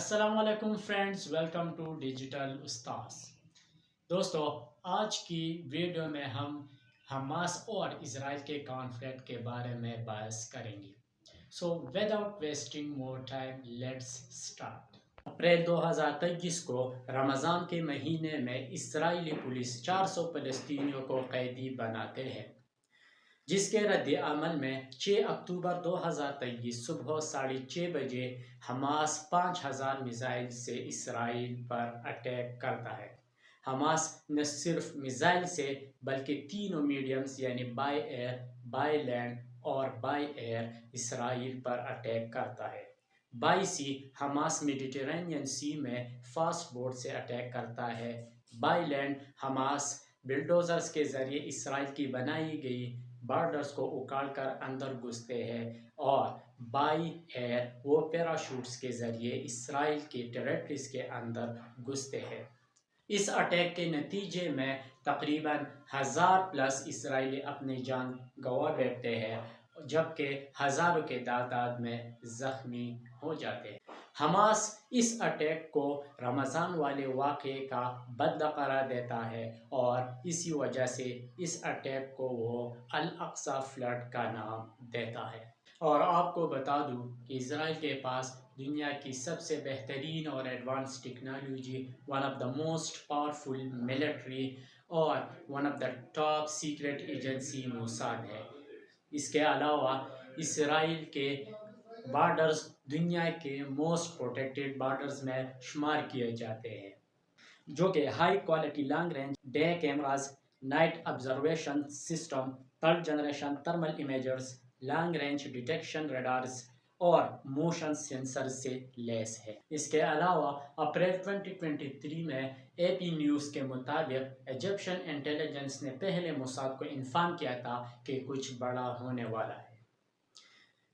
السلام علیکم friends, welcome to digital استاذ۔ دوستو، آج کی ویڈیو میں ہم حماس اور اسرائیل کے کانفلکٹ کے بارے میں بحث کریں گے۔ So without wasting more time, let's start. April 2023 کو رمضان کے مہینے میں اسرائیلی پولیس 400 فلسطینیوں کو قیدی بناتے ہیں، جس کے رد عمل میں 6 اکتوبر 2023 صبح 6:30 بجے حماس 5000 میزائل سے اسرائیل پر اٹیک کرتا ہے۔ حماس نہ صرف میزائل سے بلکہ تینوں میڈیمز یعنی بائی ایئر، بائی لینڈ اور by air Israel per attack کرتا ہے۔ بائی سی، حماس میڈیٹرینین سی میں فاسٹ بوٹ سے اٹیک کرتا ہے۔ بائی لینڈ، حماس بلڈوزرز کے ذریعے اسرائیل کی بنائی گئی بارڈرز کو اکاڑ کر اندر گھستے ہیں، اور بائی ایئر وہ پیراشوٹس کے ذریعے اسرائیل کی ٹیریٹریز کے اندر گھستے ہیں۔ اس اٹیک کے نتیجے میں تقریباً 1000+ اسرائیلی اپنی جان گنوا بیٹھتے ہیں، جبکہ ہزاروں کے تعداد میں زخمی ہو جاتے ہیں۔ حماس اس اٹیک کو رمضان والے واقعے کا بدلہ قرار دیتا ہے، اور اسی وجہ سے اس اٹیک کو وہ الاقصی فلڈ کا نام دیتا ہے۔ اور آپ کو بتا دوں کہ اسرائیل کے پاس دنیا کی سب سے بہترین اور advance technology, one of the most powerful military اور one of the top secret agency Mossad ہے۔ اس کے علاوہ اسرائیل کے بارڈرز دنیا کے موسٹ پروٹیکٹڈ بارڈرز میں شمار کیے جاتے ہیں، جو کہ high quality long range day cameras, night observation system, third generation thermal imagers, long range detection radars اور موشن سینسر سے لیس ہے۔ اس کے علاوہ اپریل 2023 میں اے پی نیوز کے مطابق ایجپشن انٹیلیجنس نے پہلے موساد کو انفارم کیا تھا کہ کچھ بڑا ہونے والا ہے۔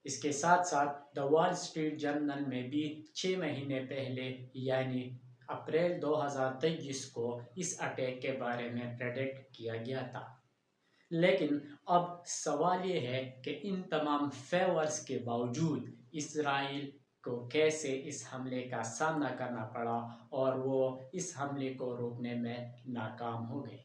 اس کے ساتھ ساتھ دا وال اسٹریٹ جرنل میں بھی 6 مہینے پہلے یعنی اپریل 2023 کو اس اٹیک کے بارے میں پریڈکٹ کیا گیا تھا۔ لیکن اب سوال یہ ہے کہ ان تمام فیورز کے باوجود اسرائیل کو کیسے اس حملے کا سامنا کرنا پڑا اور وہ اس حملے کو روکنے میں ناکام ہو گئے۔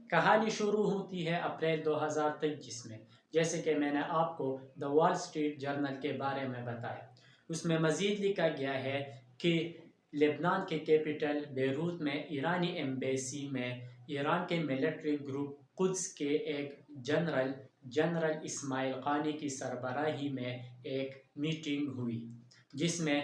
کہانی شروع ہوتی ہے اپریل 2023 میں، جیسے کہ میں نے آپ کو دا وال اسٹریٹ جرنل کے بارے میں بتایا۔ اس میں مزید لکھا گیا ہے کہ لبنان کے کیپٹل بیروت میں ایرانی ایمبیسی میں ایران کے ملٹری گروپ قدس کے ایک جنرل اسماعیل قانی کی سربراہی میں ایک میٹنگ ہوئی، جس میں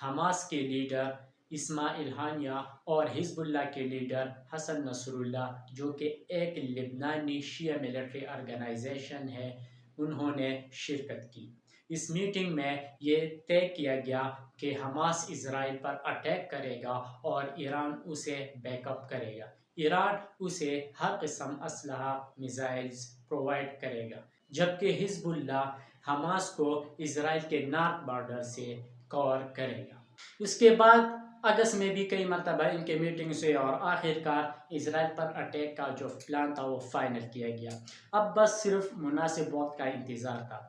حماس کے لیڈر اسماعیل ہانیہ اور حزب اللہ کے لیڈر حسن نصر اللہ، جو کہ ایک لبنانی شیعہ ملٹری آرگنائزیشن ہے، انہوں نے شرکت کی۔ اس میٹنگ میں یہ طے کیا گیا کہ حماس اسرائیل پر اٹیک کرے گا اور ایران اسے بیک اپ کرے گا۔ ایران اسے ہر قسم اسلحہ، میزائلز پرووائڈ کرے گا، جبکہ حزب اللہ حماس کو اسرائیل کے نارتھ بارڈر سے کور کرے گا۔ اس کے بعد اگست میں بھی کئی مرتبہ ان کے میٹنگ سے اور آخر کار اسرائیل پر اٹیک کا جو پلان تھا وہ فائنل کیا گیا۔ اب بس صرف مناسب وقت کا انتظار تھا۔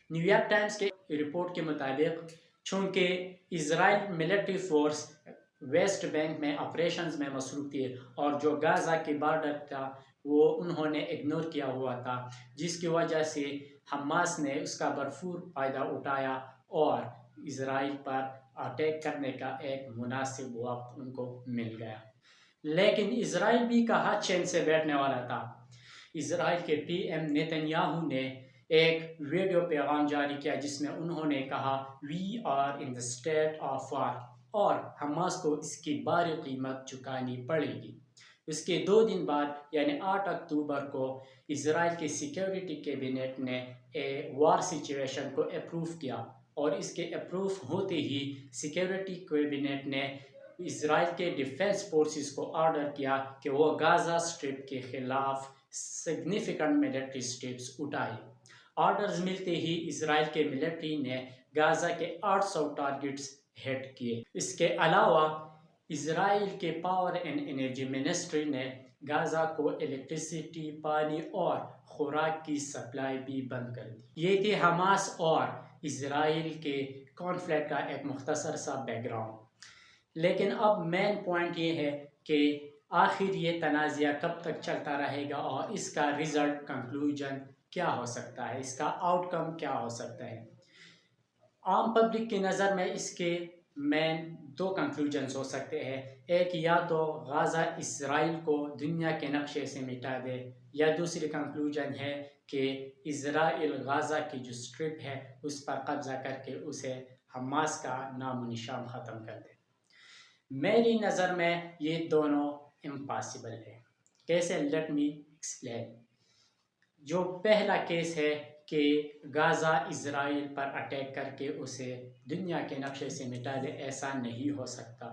نیو یارک ٹائمز کے رپورٹ کے مطابق چونکہ اسرائیل ملٹری فورس ویسٹ بینک میں آپریشنز میں مصروف تھی اور جو غزہ کے بارڈر تھا وہ انہوں نے اگنور کیا ہوا تھا، جس کی وجہ سے حماس نے اس کا بھرپور فائدہ اٹھایا اور اسرائیل پر اٹیک کرنے کا ایک مناسب وقت ان کو مل گیا۔ لیکن اسرائیل بھی کہاں چین سے بیٹھنے والا تھا۔ اسرائیل کے پی ایم نیتن یاہو نے ایک ویڈیو پیغام جاری کیا جس میں انہوں نے کہا "we are in the state of war" اور حماس کو اس کی بھاری قیمت چکانی پڑے گی۔ اس کے 2 دن بعد یعنی 8 اکتوبر کو اسرائیل کی سیکیورٹی کیبنٹ نے وار سچویشن کو اپروو کیا، اور اس کے اپروو ہوتے ہی سیکیورٹی کیبنٹ نے اسرائیل کے ڈیفنس فورسز کو آرڈر کیا کہ وہ غزہ اسٹرپ کے خلاف سگنیفیکنٹ ملٹری سٹیپس اٹھائے۔ آرڈرز ملتے ہی اسرائیل کے ملٹری نے غزہ کے 800 ٹارگٹس ہٹ کیے۔ اس کے علاوہ اسرائیل کے پاور اینڈ انرجی منسٹری نے غزہ کو الیکٹریسٹی، پانی اور خوراک کی سپلائی بھی بند کر دی۔ یہ تھی حماس اور اسرائیل کے کانفلکٹ کا ایک مختصر سا بیک گراؤنڈ۔ لیکن اب مین پوائنٹ یہ ہے کہ آخر یہ تنازعہ کب تک چلتا رہے گا اور اس کا ریزلٹ کنکلوژن کیا ہو سکتا ہے، اس کا آؤٹ کم کیا ہو سکتا ہے۔ عام پبلک کی نظر میں اس کے مین دو کنکلوژنز ہو سکتے ہیں۔ ایک، یا تو غزہ اسرائیل کو دنیا کے نقشے سے مٹا دے، یا دوسری کنکلوژن ہے کہ اسرائیل غزہ کی جو اسٹرپ ہے اس پر قبضہ کر کے اسے حماس کا نام و نشان ختم کر دے۔ میری نظر میں یہ دونوں امپاسبل ہے۔ کیسے؟ Let me explain. جو پہلا کیس ہے کہ غزہ اسرائیل پر اٹیک کر کے اسے دنیا کے نقشے سے مٹا دے، ایسا نہیں ہو سکتا۔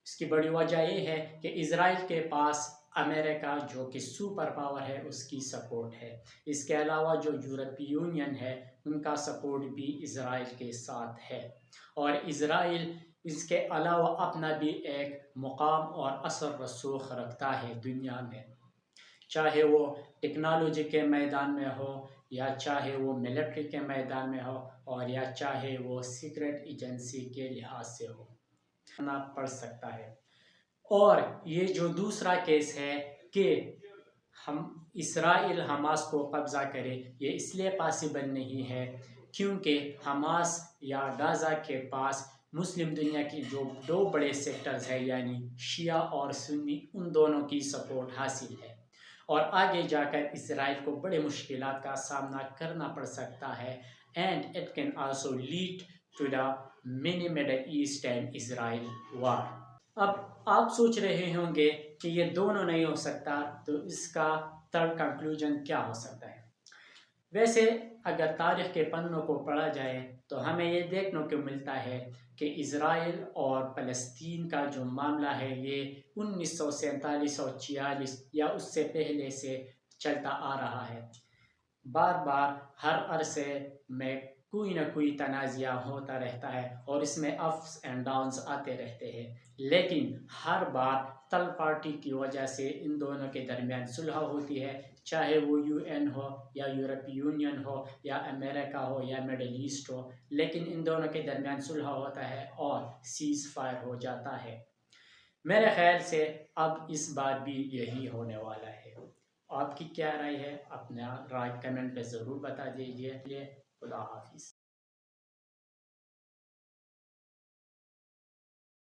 اس کی بڑی وجہ یہ ہے کہ اسرائیل کے پاس امریکہ جو کہ سپر پاور ہے اس کی سپورٹ ہے۔ اس کے علاوہ جو یورپی یونین ہے ان کا سپورٹ بھی اسرائیل کے ساتھ ہے، اور اسرائیل اس کے علاوہ اپنا بھی ایک مقام اور اثر رسوخ رکھتا ہے دنیا میں، چاہے وہ ٹیکنالوجی کے میدان میں ہو، یا چاہے وہ ملٹری کے میدان میں ہو، اور یا چاہے وہ سیکرٹ ایجنسی کے لحاظ سے ہو، کرنا پڑ سکتا ہے۔ اور یہ جو دوسرا کیس ہے کہ ہم اسرائیل حماس کو قبضہ کرے، یہ اس لیے پاسبل نہیں ہے کیونکہ حماس یا غزہ کے پاس مسلم دنیا کی جو دو بڑے سیکٹرز ہیں یعنی شیعہ اور سنی، ان دونوں کی سپورٹ حاصل ہے، اور آگے جا کر اسرائیل کو بڑے مشکلات کا سامنا کرنا پڑ سکتا ہے، and it can also lead to the mini Middle East and Israel war. اب آپ سوچ رہے ہوں گے کہ یہ دونوں نہیں ہو سکتا، تو اس کا تھرڈ کنکلوژن کیا ہو سکتا ہے؟ ویسے اگر تاریخ کے پنوں کو پڑھا جائے تو ہمیں یہ دیکھنے کو ملتا ہے کہ اسرائیل اور فلسطین کا جو معاملہ ہے یہ 1947 اور 46 یا اس سے پہلے سے چلتا آ رہا ہے۔ بار بار ہر عرصے میں کوئی نہ کوئی تنازعہ ہوتا رہتا ہے اور اس میں اپس اینڈ ڈاؤنز آتے رہتے ہیں، لیکن ہر بار تھرڈ پارٹی کی وجہ سے ان دونوں کے درمیان صلح ہوتی ہے، چاہے وہ یو این ہو یا یورپی یونین ہو یا امریکہ ہو یا مڈل ایسٹ ہو، لیکن ان دونوں کے درمیان صلح ہوتا ہے اور سیز فائر ہو جاتا ہے۔ میرے خیال سے اب اس بار بھی یہی ہونے والا ہے۔ آپ کی کیا رائے ہے؟ اپنا رائے کمنٹ پہ ضرور بتا دیجیے۔ خدا حافظ۔